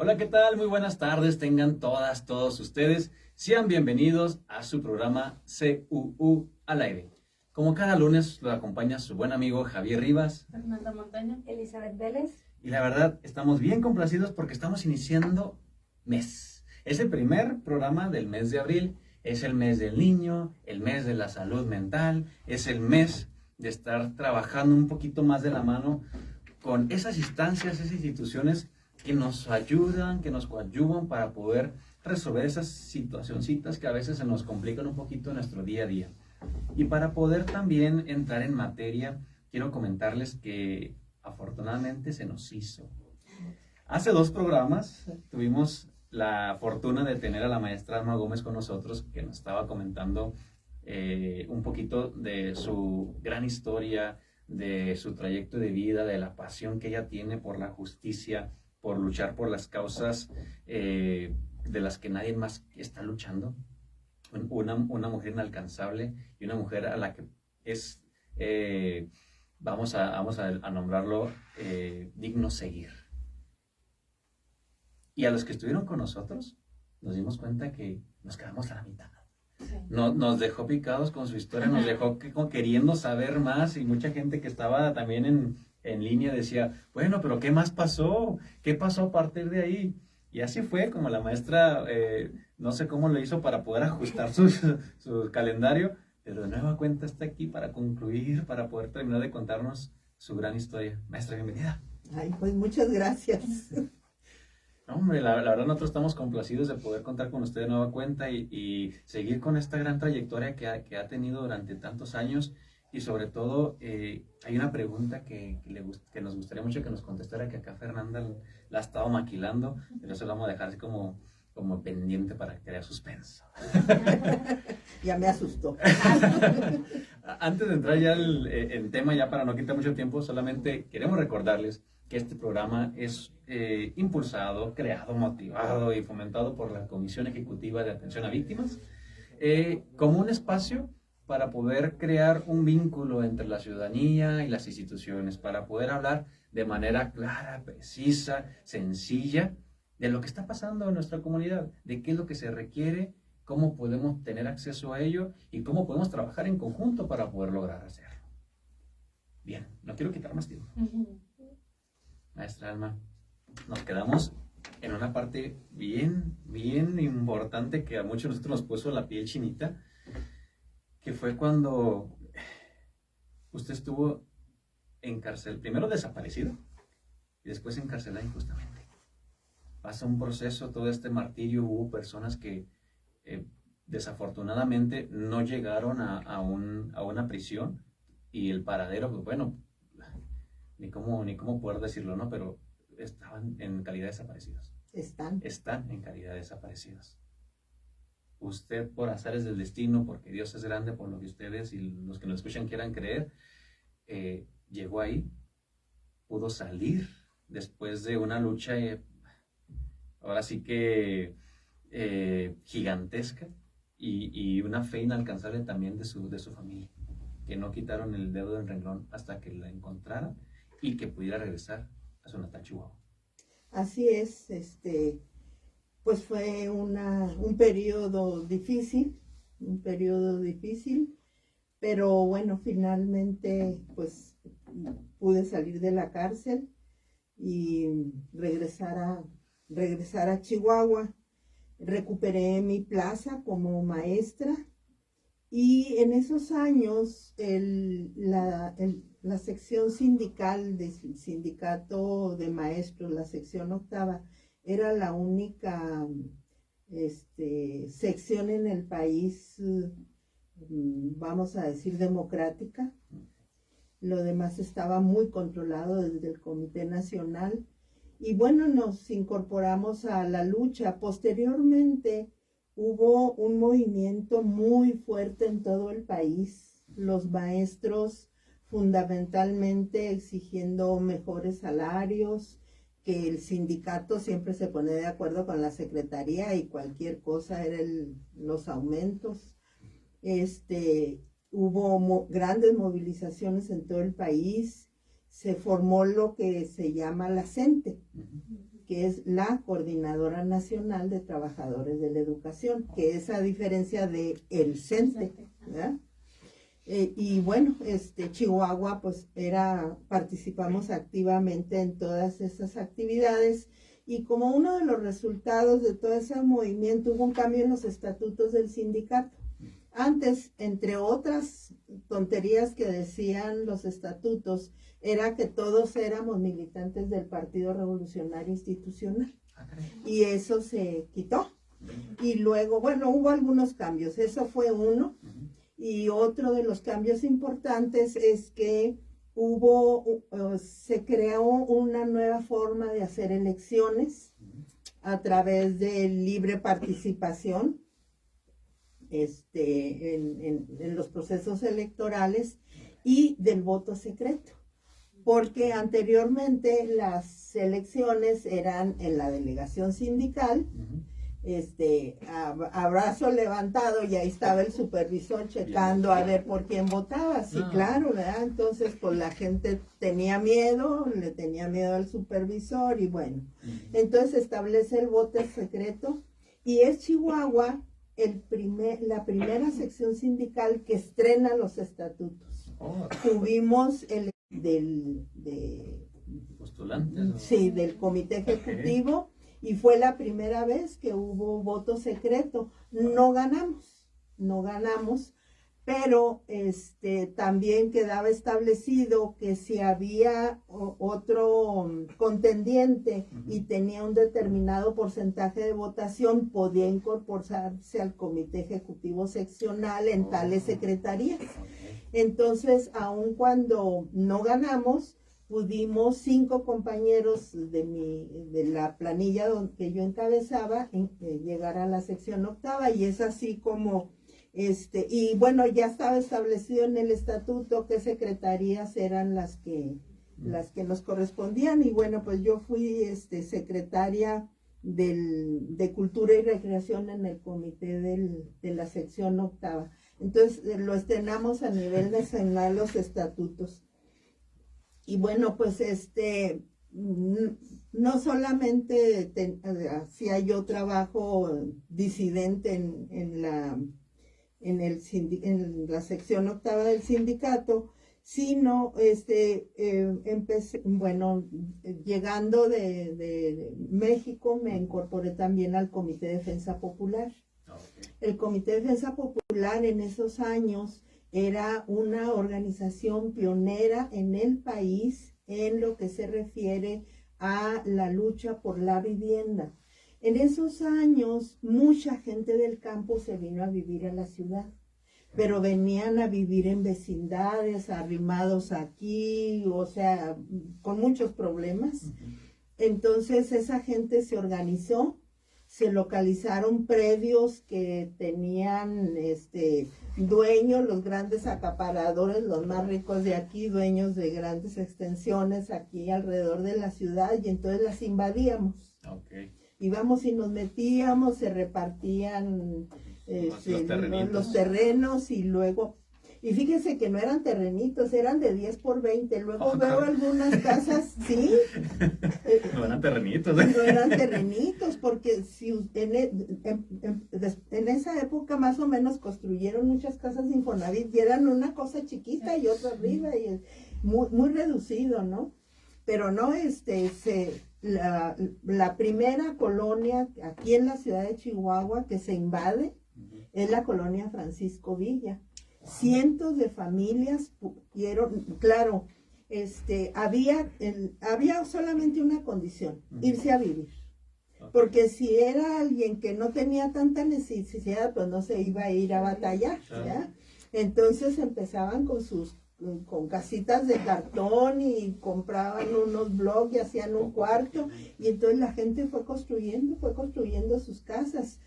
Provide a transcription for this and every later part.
Hola, ¿qué tal? Muy buenas tardes, tengan todos ustedes. Sean bienvenidos a su programa CUU al aire. Como cada lunes lo acompaña su buen amigo Javier Rivas, Fernanda Montaño, Elizabeth Vélez. y la verdad estamos bien complacidos porque estamos iniciando mes. Es el primer programa del mes de abril, es el mes del niño, el mes de la salud mental, es el mes de estar trabajando un poquito más de la mano con esas instancias, esas instituciones que nos ayudan, que nos coadyuvan para poder resolver esas situacioncitas que a veces se nos complican un poquito en nuestro día a día. Y para poder también entrar en materia, quiero comentarles que afortunadamente se nos hizo. Hace 2 programas tuvimos la fortuna de tener a la maestra Alma Gómez con nosotros, que nos estaba comentando un poquito de su gran historia, de su trayecto de vida, de la pasión que ella tiene por la justicia, por luchar por las causas de las que nadie más está luchando. Una mujer inalcanzable y una mujer a la que es, vamos a nombrarlo, digno seguir. Y a los que estuvieron con nosotros, nos dimos cuenta que nos quedamos a la mitad. sí. Nos dejó picados con su historia, nos dejó queriendo saber más, y mucha gente que estaba también en línea decía, bueno, pero ¿qué más pasó? ¿Qué pasó a partir de ahí? Y así fue como la maestra, no sé cómo lo hizo para poder ajustar su calendario, pero de nueva cuenta está aquí para concluir, para poder terminar de contarnos su gran historia. Maestra, bienvenida. Ay, pues muchas gracias. No, hombre, la verdad nosotros estamos complacidos de poder contar con usted de nueva cuenta y seguir con esta gran trayectoria que ha tenido durante tantos años. Y sobre todo, hay una pregunta que nos gustaría mucho que nos contestara, que acá Fernanda la ha estado maquilando, pero eso lo vamos a dejar así como pendiente para crear suspenso. Ya me asustó. Antes de entrar ya en tema, ya para no quitar mucho tiempo, solamente queremos recordarles que este programa es impulsado, creado, motivado y fomentado por la Comisión Ejecutiva de Atención a Víctimas, como un espacio para poder crear un vínculo entre la ciudadanía y las instituciones, para poder hablar de manera clara, precisa, sencilla, de lo que está pasando en nuestra comunidad, de qué es lo que se requiere, cómo podemos tener acceso a ello y cómo podemos trabajar en conjunto para poder lograr hacerlo. Bien, no quiero quitar más tiempo. Maestra Alma, nos quedamos en una parte bien importante que a muchos de nosotros nos puso la piel chinita, que fue cuando usted estuvo en cárcel, primero desaparecido y después encarcelado injustamente. Pasa un proceso, todo este martirio, hubo personas que desafortunadamente no llegaron a una prisión, y el paradero, pues bueno, ni cómo poder decirlo, ¿no? Pero estaban en calidad de desaparecidos. Están en calidad de desaparecidos. Usted, por azares del destino, porque Dios es grande, por lo que ustedes y los que nos escuchan quieran creer, llegó ahí, pudo salir después de una lucha, ahora sí que gigantesca, y una fe inalcanzable también de su familia, que no quitaron el dedo del renglón hasta que la encontraran y que pudiera regresar a su natal Chihuahua. Así es, pues fue un periodo difícil, pero bueno, finalmente pues pude salir de la cárcel y regresar a Chihuahua. Recuperé mi plaza como maestra. Y en esos años, la sección sindical del sindicato de maestros, la sección 8ª, era la única sección en el país, vamos a decir, democrática. Lo demás estaba muy controlado desde el Comité Nacional. Y bueno, nos incorporamos a la lucha. Posteriormente, hubo un movimiento muy fuerte en todo el país, los maestros fundamentalmente exigiendo mejores salarios, que el sindicato siempre se pone de acuerdo con la secretaría y cualquier cosa era los aumentos. Hubo grandes movilizaciones en todo el país, se formó lo que se llama la CENTE. que es la Coordinadora Nacional de Trabajadores de la Educación, que es a diferencia de el CENTE, ¿verdad? Y bueno, Chihuahua, pues participamos activamente en todas esas actividades, y como uno de los resultados de todo ese movimiento hubo un cambio en los estatutos del sindicato. Antes, entre otras tonterías que decían los estatutos, era que todos éramos militantes del Partido Revolucionario Institucional, y eso se quitó. Y luego, bueno, hubo algunos cambios, eso fue uno. Y otro de los cambios importantes es que se creó una nueva forma de hacer elecciones a través de libre participación en los procesos electorales y del voto secreto. Porque anteriormente las elecciones eran en la delegación sindical, a brazo levantado, y ahí estaba el supervisor checando a ver por quién votaba. Sí, claro, ¿verdad? Entonces, pues la gente tenía miedo, le tenía miedo al supervisor, y bueno, entonces establece el voto secreto, y es Chihuahua la primera sección sindical que estrena los estatutos. Tuvimos el postulantes. Sí, del comité ejecutivo. Y fue la primera vez que hubo voto secreto. No ganamos, pero también quedaba establecido que si había otro contendiente y tenía un determinado porcentaje de votación, podía incorporarse al comité ejecutivo seccional en tales secretarías. Entonces, aun cuando no ganamos, pudimos 5 compañeros de la planilla que yo encabezaba llegar a la sección octava, y es así como, y bueno, ya estaba establecido en el estatuto qué secretarías eran las que nos correspondían, y bueno, pues yo fui secretaria de Cultura y Recreación en el comité de la sección octava. Entonces, lo estrenamos a nivel nacional los estatutos. Y bueno, pues no solamente hacía yo trabajo disidente en la sección octava del sindicato, sino empecé, bueno, llegando de México, me incorporé también al Comité de Defensa Popular. El Comité de Defensa Popular en esos años era una organización pionera en el país en lo que se refiere a la lucha por la vivienda. En esos años, mucha gente del campo se vino a vivir a la ciudad, pero venían a vivir en vecindades, arrimados aquí, o sea, con muchos problemas. Entonces, esa gente se organizó, se localizaron predios que tenían dueños, los grandes acaparadores, los más ricos de aquí, dueños de grandes extensiones aquí alrededor de la ciudad, y entonces las invadíamos. Íbamos y nos metíamos, se repartían los terrenos, y luego... Y fíjense que no eran terrenitos, eran de 10 por 20. Luego veo algunas casas, sí. No eran terrenitos. No eran terrenitos, porque si en esa época más o menos construyeron muchas casas de Infonavit, y eran una cosa chiquita y otra arriba, y muy, muy reducido, ¿no? Pero no, la primera colonia aquí en la ciudad de Chihuahua que se invade es la colonia Francisco Villa. Cientos de familias claro, había solamente una condición: irse a vivir. Porque si era alguien que no tenía tanta necesidad, pues no se iba a ir a batallar, ¿ya? Entonces empezaban con casitas de cartón, y compraban unos bloques y hacían un cuarto, y entonces la gente fue construyendo sus casas.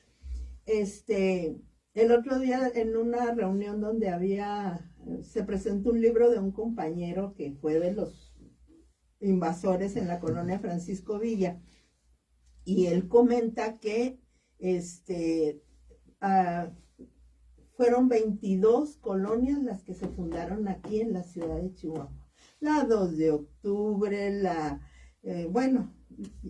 El otro día, en una reunión donde se presentó un libro de un compañero que fue de los invasores en la colonia Francisco Villa, y él comenta que fueron 22 colonias las que se fundaron aquí en la ciudad de Chihuahua. La 2 de octubre, bueno,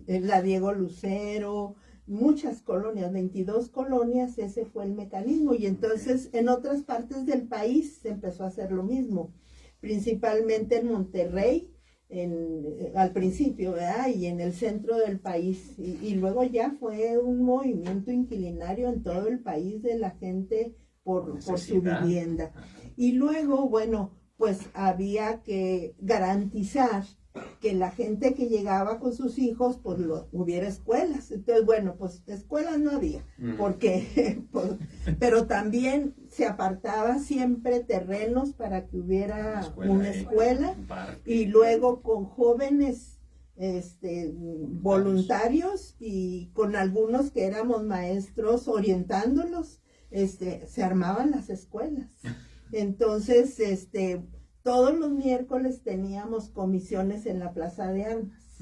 la Diego Lucero, muchas colonias, 22 colonias, ese fue el mecanismo. Y entonces en otras partes del país se empezó a hacer lo mismo, principalmente en Monterrey, al principio, ¿verdad? Y en el centro del país. Y luego ya fue un movimiento inquilinario en todo el país de la gente por su vivienda. Y luego, bueno, pues había que garantizar que la gente que llegaba con sus hijos, pues hubiera escuelas. Entonces, bueno, pues escuelas no había, porque, pues, pero también se apartaba siempre terrenos para que hubiera una escuela y luego con jóvenes voluntarios y con algunos que éramos maestros orientándolos, se armaban las escuelas. Entonces, todos los miércoles teníamos comisiones en la Plaza de Armas.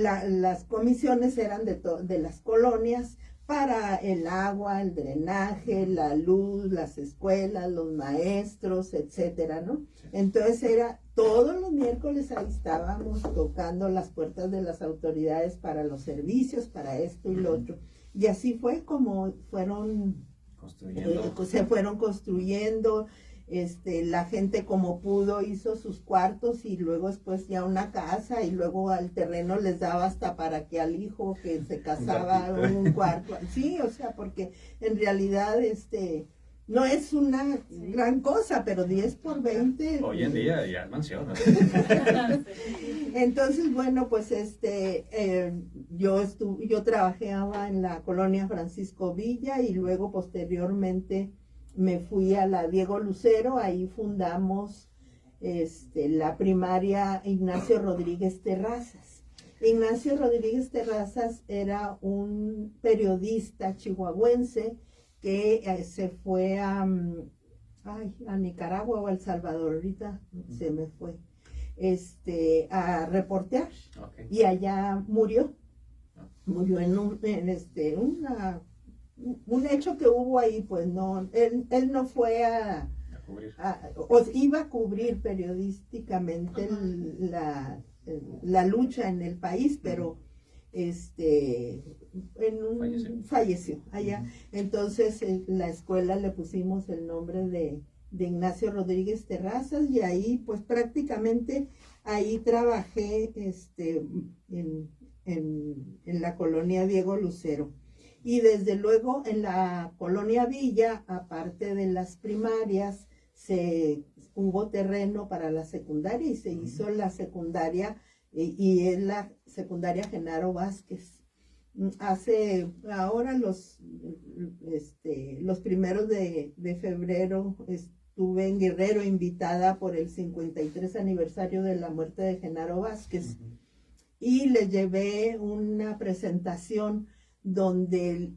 Las comisiones eran de las colonias para el agua, el drenaje, la luz, las escuelas, los maestros, etcétera, ¿no? Entonces era todos los miércoles ahí estábamos tocando las puertas de las autoridades para los servicios, para esto y lo otro. Y así fue como se fueron construyendo. La gente como pudo hizo sus cuartos y luego después ya una casa y luego al terreno les daba hasta para que al hijo que se casaba un cuarto. Sí, o sea, porque en realidad no es una gran cosa, pero 10 por 20. Hoy en día ya es mansión, ¿no? Entonces, bueno, pues yo trabajaba en la colonia Francisco Villa y luego posteriormente me fui a la Diego Lucero, ahí fundamos la primaria Ignacio Rodríguez Terrazas. Ignacio Rodríguez Terrazas era un periodista chihuahuense que se fue a Nicaragua o a El Salvador, ahorita se me fue, a reportear. Y allá murió en un hecho que hubo ahí, pues no, él no fue iba a cubrir periodísticamente la lucha en el país, pero falleció allá. Entonces la escuela le pusimos el nombre de Ignacio Rodríguez Terrazas y ahí pues prácticamente ahí trabajé en la colonia Diego Lucero. Y desde luego en la colonia Villa, aparte de las primarias, hubo terreno para la secundaria y se hizo la secundaria, y es la secundaria Genaro Vázquez. Ahora los primeros de febrero estuve en Guerrero invitada por el 53 aniversario de la muerte de Genaro Vázquez y les llevé una presentación donde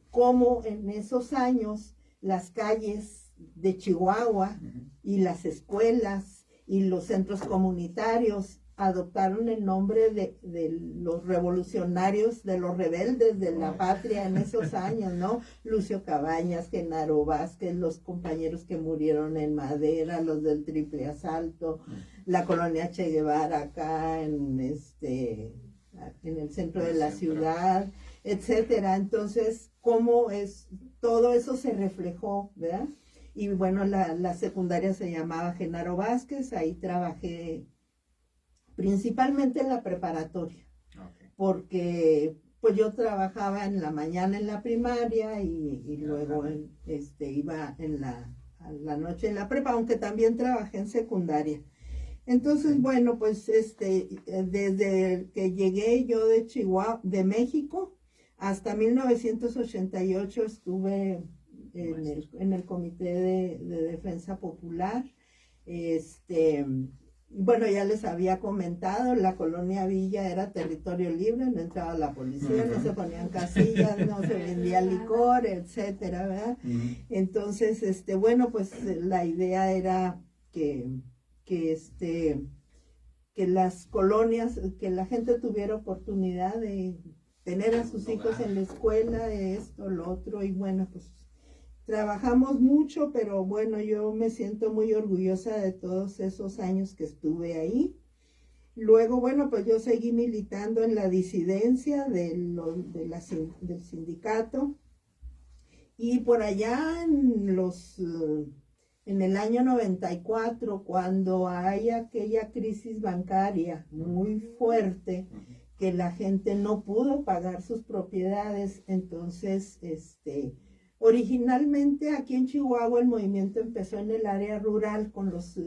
cómo en esos años las calles de Chihuahua y las escuelas y los centros comunitarios adoptaron el nombre de los revolucionarios, de los rebeldes de la patria en esos años, ¿no? Lucio Cabañas, Genaro Vázquez, los compañeros que murieron en Madera, los del Triple Asalto, la colonia Che Guevara acá en el centro de la ciudad, etcétera. Entonces, cómo todo eso se reflejó, ¿verdad? Y bueno, la secundaria se llamaba Genaro Vázquez, ahí trabajé principalmente en la preparatoria, porque pues yo trabajaba en la mañana en la primaria y luego iba a la noche en la prepa, aunque también trabajé en secundaria. Entonces, bueno, pues desde que llegué yo de Chihuahua, de México, hasta 1988 estuve en el Comité de Defensa Popular. Bueno, ya les había comentado, la colonia Villa era territorio libre, no entraba la policía, no se ponían casillas, no se vendía licor, etcétera, ¿verdad? Entonces, bueno, pues la idea era que las colonias, que la gente tuviera oportunidad de tener a sus hijos en la escuela, esto, lo otro, y bueno, pues trabajamos mucho, pero bueno, yo me siento muy orgullosa de todos esos años que estuve ahí. Luego, bueno, pues yo seguí militando en la disidencia del sindicato, y por allá en el año 94, cuando hay aquella crisis bancaria muy fuerte, que la gente no pudo pagar sus propiedades, entonces, originalmente aquí en Chihuahua el movimiento empezó en el área rural con los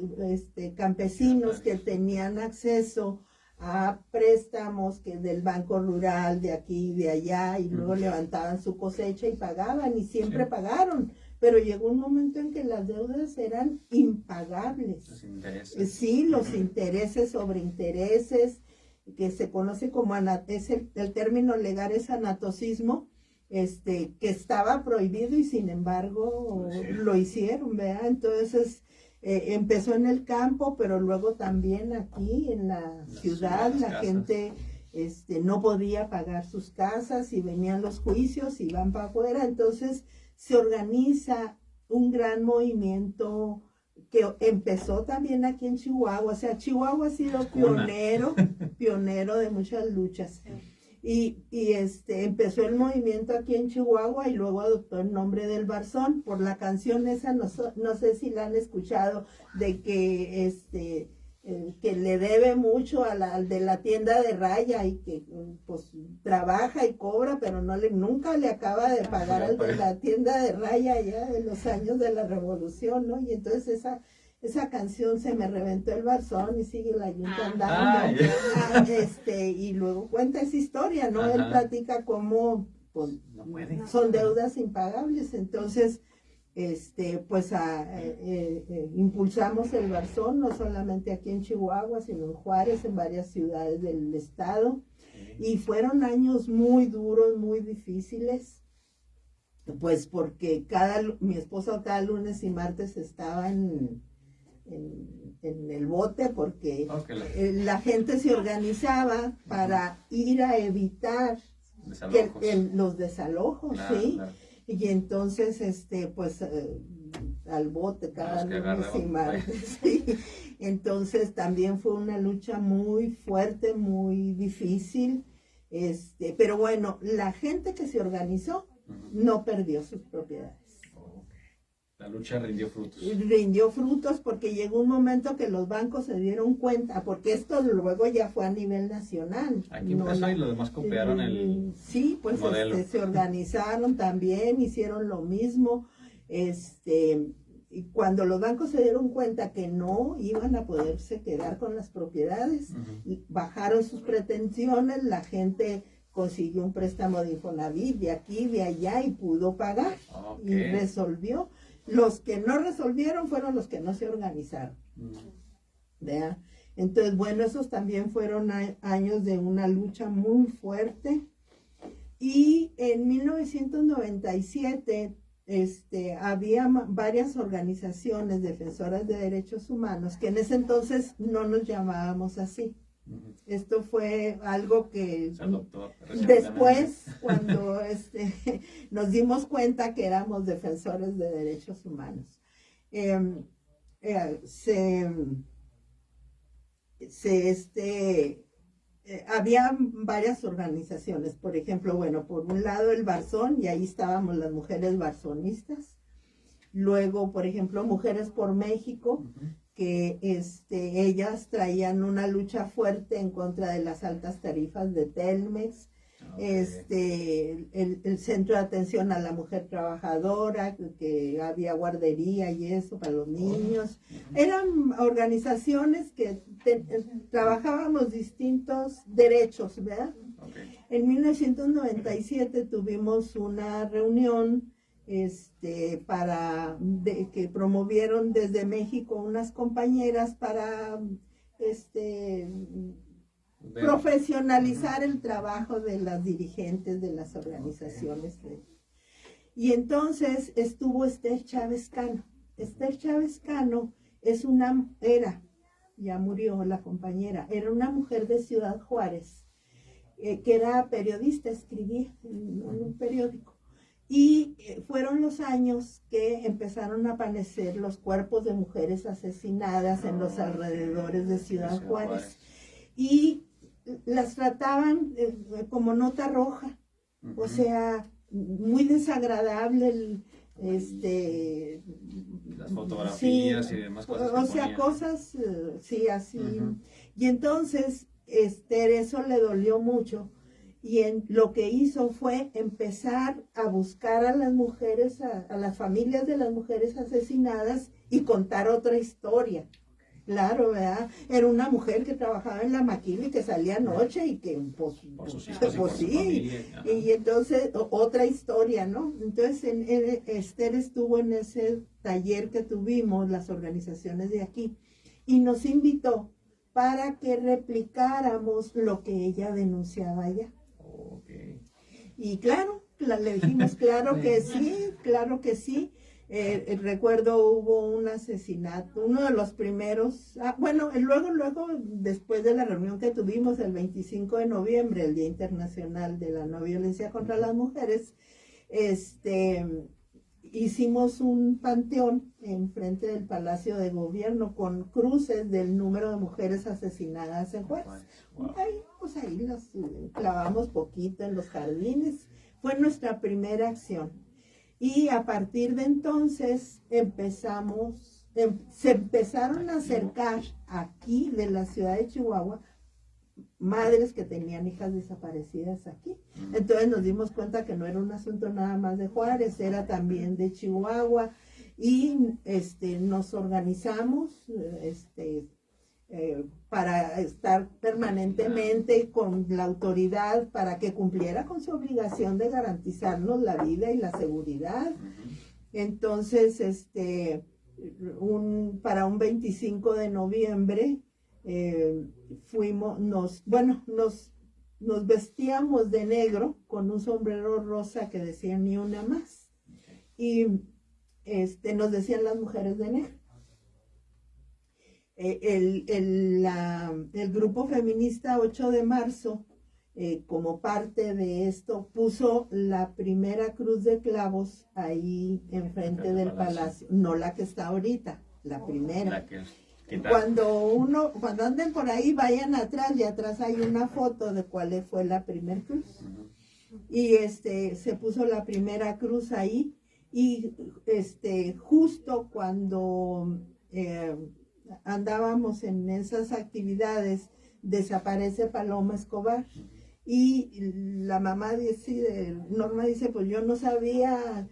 campesinos que tenían acceso a préstamos que del Banco Rural de aquí y de allá, y luego levantaban su cosecha y pagaban, y siempre pagaron, pero llegó un momento en que las deudas eran impagables. Los intereses. Sí, los intereses sobre intereses, que se conoce como, es el término legal es anatocismo, que estaba prohibido y sin embargo lo hicieron, ¿verdad? Entonces empezó en el campo, pero luego también aquí en la ciudad la gente no podía pagar sus casas y venían los juicios y van para afuera. Entonces se organiza un gran movimiento que empezó también aquí en Chihuahua. O sea, Chihuahua ha sido pionero de muchas luchas. Y empezó el movimiento aquí en Chihuahua y luego adoptó el nombre del Barzón por la canción esa, no sé si la han escuchado, de que que le debe mucho al de la tienda de raya, y que pues trabaja y cobra, pero nunca le acaba de pagar al de la tienda de raya ya en los años de la revolución, ¿no? Y entonces esa canción, Se me reventó el barzón y sigue la yunta andando. Y luego cuenta esa historia, ¿no? Él platica cómo pues, son deudas impagables. Entonces, pues impulsamos el barzón, no solamente aquí en Chihuahua, sino en Juárez, en varias ciudades del estado. Y fueron años muy duros, muy difíciles, pues porque mi esposo cada lunes y martes estaba en el bote, porque la gente se organizaba para ir a evitar los desalojos, claro, ¿sí? Claro. Y entonces, pues, al bote cada lunes y martes, ¿sí? Entonces también fue una lucha muy fuerte, muy difícil, pero bueno, la gente que se organizó no perdió sus propiedades. La lucha rindió frutos. Rindió frutos porque llegó un momento que los bancos se dieron cuenta, porque esto luego ya fue a nivel nacional. Aquí empezó y los demás copiaron el sí, pues modelo. Se organizaron también, hicieron lo mismo. Y cuando los bancos se dieron cuenta que no iban a poderse quedar con las propiedades, bajaron sus pretensiones, la gente consiguió un préstamo de Infonavit de aquí, de allá, y pudo pagar, y resolvió. Los que no resolvieron fueron los que no se organizaron. ¿Vea? Entonces, bueno, esos también fueron años de una lucha muy fuerte. Y en 1997 había varias organizaciones defensoras de derechos humanos, que en ese entonces no nos llamábamos así. Esto fue algo que después, cuando nos dimos cuenta que éramos defensores de derechos humanos, había varias organizaciones. Por ejemplo, bueno, por un lado el Barzón, y ahí estábamos las mujeres barzonistas. Luego, por ejemplo, Mujeres por México, que ellas traían una lucha fuerte en contra de las altas tarifas de Telmex. El Centro de Atención a la Mujer Trabajadora, que había guardería y eso para los niños. Eran organizaciones que trabajábamos distintos derechos, ¿verdad? En 1997 tuvimos una reunión que promovieron desde México unas compañeras para profesionalizar el trabajo de las dirigentes de las organizaciones. Y entonces estuvo Esther Chávez Cano. Esther Chávez Cano ya murió la compañera, era una mujer de Ciudad Juárez, que era periodista, escribía en un periódico. Y fueron los años que empezaron a aparecer los cuerpos de mujeres asesinadas en los alrededores de Ciudad Juárez. y las trataban como nota roja, o sea, muy desagradable las fotografías sí, y demás cosas o sea, cosas, sí, así. Y entonces, eso le dolió mucho. Y lo que hizo fue empezar a buscar a las mujeres, a las familias de las mujeres asesinadas y contar otra historia. Claro, ¿verdad? Era una mujer que trabajaba en la maquila y que salía anoche y que, pues, por sus hijos y por su familia. Y entonces, otra historia, ¿no? Entonces, Esther estuvo en ese taller que tuvimos, las organizaciones de aquí, y nos invitó para que replicáramos lo que ella denunciaba allá. Okay. Y claro, le dijimos, claro que sí, claro que sí. Recuerdo hubo un asesinato, uno de los primeros, bueno, luego, después de la reunión que tuvimos el 25 de noviembre, el Día Internacional de la No Violencia contra las Mujeres, hicimos un panteón enfrente del Palacio de Gobierno con cruces del número de mujeres asesinadas en Juárez. Wow. Ahí las clavamos poquito en los jardines. Fue nuestra primera acción. Y a partir de entonces se empezaron a acercar aquí de la ciudad de Chihuahua madres que tenían hijas desaparecidas aquí. Entonces nos dimos cuenta que no era un asunto nada más de Juárez, era también de Chihuahua, y nos organizamos para estar permanentemente con la autoridad para que cumpliera con su obligación de garantizarnos la vida y la seguridad. Entonces, para un 25 de noviembre, nos vestíamos de negro con un sombrero rosa que decía ni una más. Y nos decían las mujeres de negro. El grupo feminista 8 de marzo, como parte de esto, puso la primera cruz de clavos ahí enfrente del palacio. No la que está ahorita, la primera. Cuando anden por ahí, vayan atrás, y atrás hay una foto de cuál fue la primera cruz. Y se puso la primera cruz ahí, y justo cuando andábamos en esas actividades, desaparece Paloma Escobar. Y la mamá Norma dice, pues yo no sabía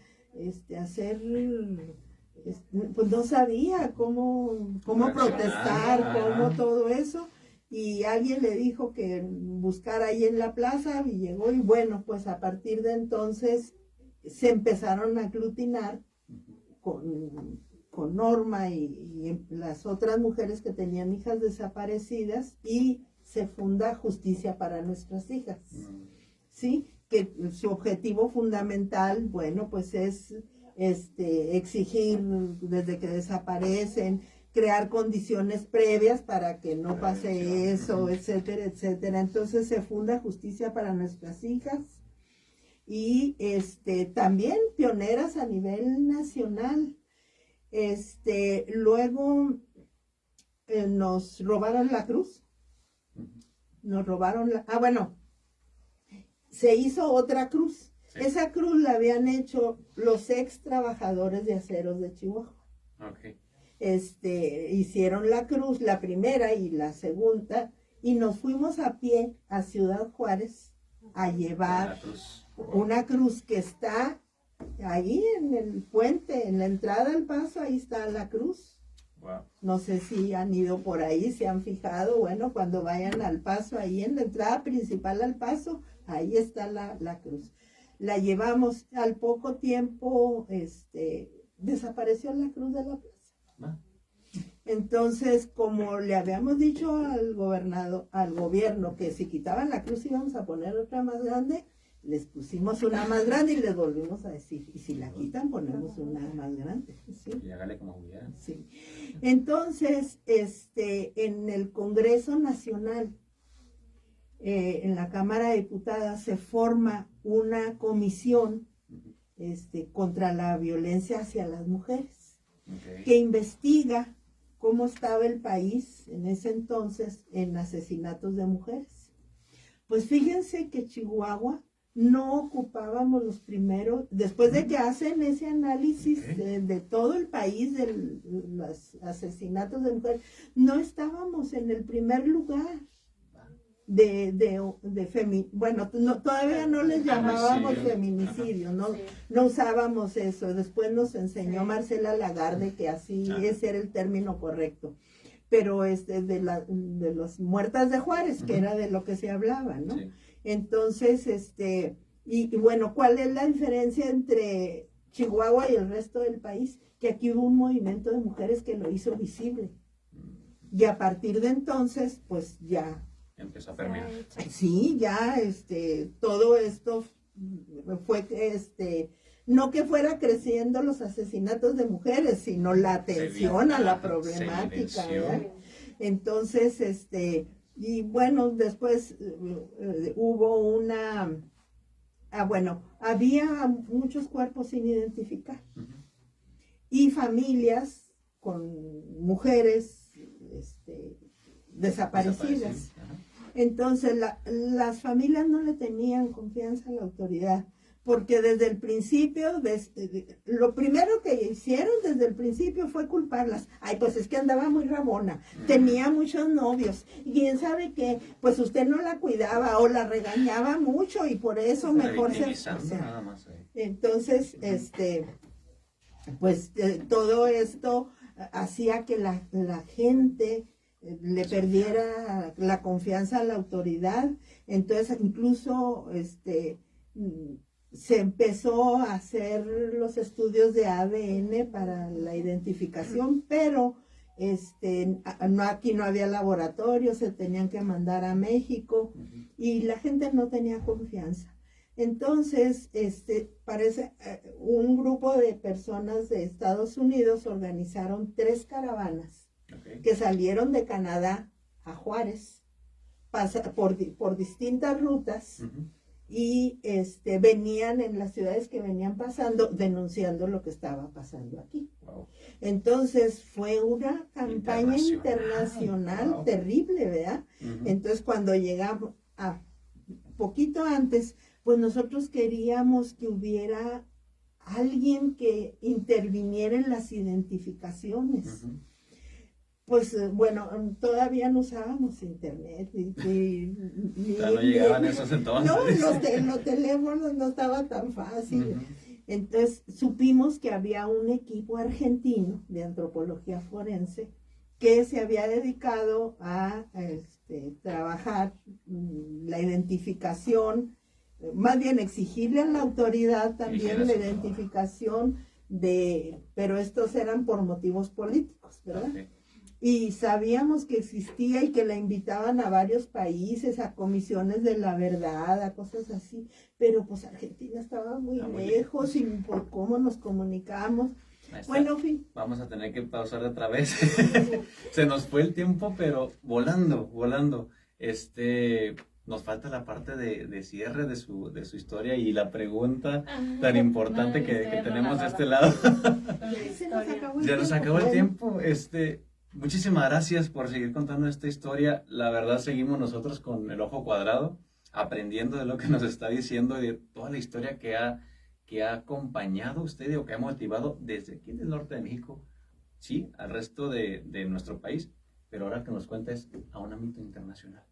hacer, pues no sabía cómo protestar, cómo todo eso. Y alguien le dijo que buscara ahí en la plaza, y llegó, y bueno, pues a partir de entonces se empezaron a aglutinar con Norma y las otras mujeres que tenían hijas desaparecidas, y se funda Justicia para Nuestras Hijas, ¿sí? Que su objetivo fundamental, bueno, pues es exigir desde que desaparecen, crear condiciones previas para que no pase eso, etcétera, etcétera. Entonces se funda Justicia para Nuestras Hijas, y también pioneras a nivel nacional. Luego nos robaron la cruz. Se hizo otra cruz. Sí. Esa cruz la habían hecho los ex trabajadores de aceros de Chihuahua. Okay. Hicieron la cruz, la primera y la segunda, y nos fuimos a pie a Ciudad Juárez a llevar una cruz que está ahí en el puente, en la entrada al Paso, ahí está la cruz. Wow. No sé si han ido por ahí, si han fijado, bueno, cuando vayan al Paso, ahí en la entrada principal al Paso, ahí está la cruz. La llevamos, al poco tiempo, desapareció la cruz de la plaza. Entonces, como le habíamos dicho al gobierno que si quitaban la cruz íbamos a poner otra más grande, les pusimos una más grande y les volvimos a decir, y si la quitan, ponemos una más grande. ¿Sí? Y hágale como hubiera. Sí. Entonces, en el Congreso Nacional, en la Cámara de Diputados, se forma una comisión contra la violencia hacia las mujeres, que investiga cómo estaba el país en ese entonces en asesinatos de mujeres. Pues fíjense que Chihuahua no ocupábamos los primeros, después de que hacen ese análisis de todo el país de los asesinatos de mujeres, no estábamos en el primer lugar bueno, no, todavía no les llamábamos feminicidio, no usábamos eso, después nos enseñó Marcela Lagarde que así ese era el término correcto, pero de las muertas de Juárez, que era de lo que se hablaba, ¿no? Sí. Entonces, y bueno, ¿cuál es la diferencia entre Chihuahua y el resto del país? Que aquí hubo un movimiento de mujeres que lo hizo visible. Y a partir de entonces, pues ya empezó a permear. Sí, ya, todo esto fue, no que fuera creciendo los asesinatos de mujeres, sino la atención a la problemática, ¿verdad? Entonces, y bueno, después hubo había muchos cuerpos sin identificar. Y familias con mujeres, desaparecidas. Entonces, las familias no le tenían confianza a la autoridad, porque desde el principio, lo primero que hicieron desde el principio fue culparlas. Ay, pues es que andaba muy rabona, tenía muchos novios, y quién sabe qué, pues usted no la cuidaba o la regañaba mucho y por eso mejor se... nada más, Entonces, pues todo esto hacía que la gente le perdiera la confianza a la autoridad. Entonces incluso se empezó a hacer los estudios de ADN para la identificación, pero aquí no había laboratorio, se tenían que mandar a México y la gente no tenía confianza. Entonces, parece un grupo de personas de Estados Unidos organizaron 3 caravanas que salieron de Canadá a Juárez por distintas rutas y venían en las ciudades que venían pasando denunciando lo que estaba pasando aquí. Wow. Entonces fue una campaña internacional terrible, ¿verdad? Entonces cuando llegamos poquito antes, pues nosotros queríamos que hubiera alguien que interviniera en las identificaciones. Pues bueno, todavía no usábamos internet. No llegaban esos entonces. No, los teléfonos no estaba tan fácil. Entonces supimos que había un equipo argentino de antropología forense que se había dedicado a trabajar la identificación, más bien exigirle a la autoridad también la identificación pero estos eran por motivos políticos, ¿verdad? Okay. Y sabíamos que existía y que la invitaban a varios países, a comisiones de la verdad, a cosas así, pero pues Argentina estaba muy lejos y por cómo nos comunicamos. Bueno, en fin. Vamos a tener que pausar otra vez. Se nos fue el tiempo, pero volando. Nos falta la parte de cierre de su historia y la pregunta tan importante que tenemos de este lado. Ya nos acabó el tiempo. Muchísimas gracias por seguir contando esta historia. La verdad, seguimos nosotros con el ojo cuadrado, aprendiendo de lo que nos está diciendo y de toda la historia que ha acompañado a usted o que ha motivado desde aquí del norte de México, sí, al resto de nuestro país, pero ahora que nos cuenta es a un ámbito internacional.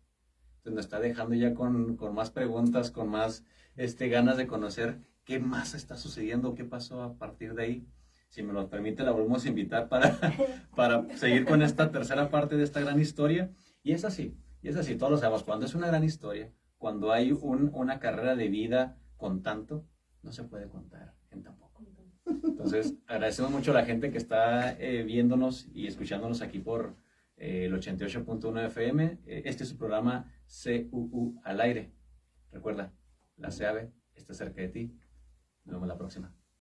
Entonces nos está dejando ya con más preguntas, con más ganas de conocer qué más está sucediendo, qué pasó a partir de ahí. Si me lo permite, la volvemos a invitar para seguir con esta tercera parte de esta gran historia. Y es así, todos lo sabemos. Cuando es una gran historia, cuando hay una carrera de vida con tanto, no se puede contar en tan poco. Entonces, agradecemos mucho a la gente que está viéndonos y escuchándonos aquí por el 88.1 FM. Este es su programa CUU al aire. Recuerda, la CABE está cerca de ti. Nos vemos la próxima.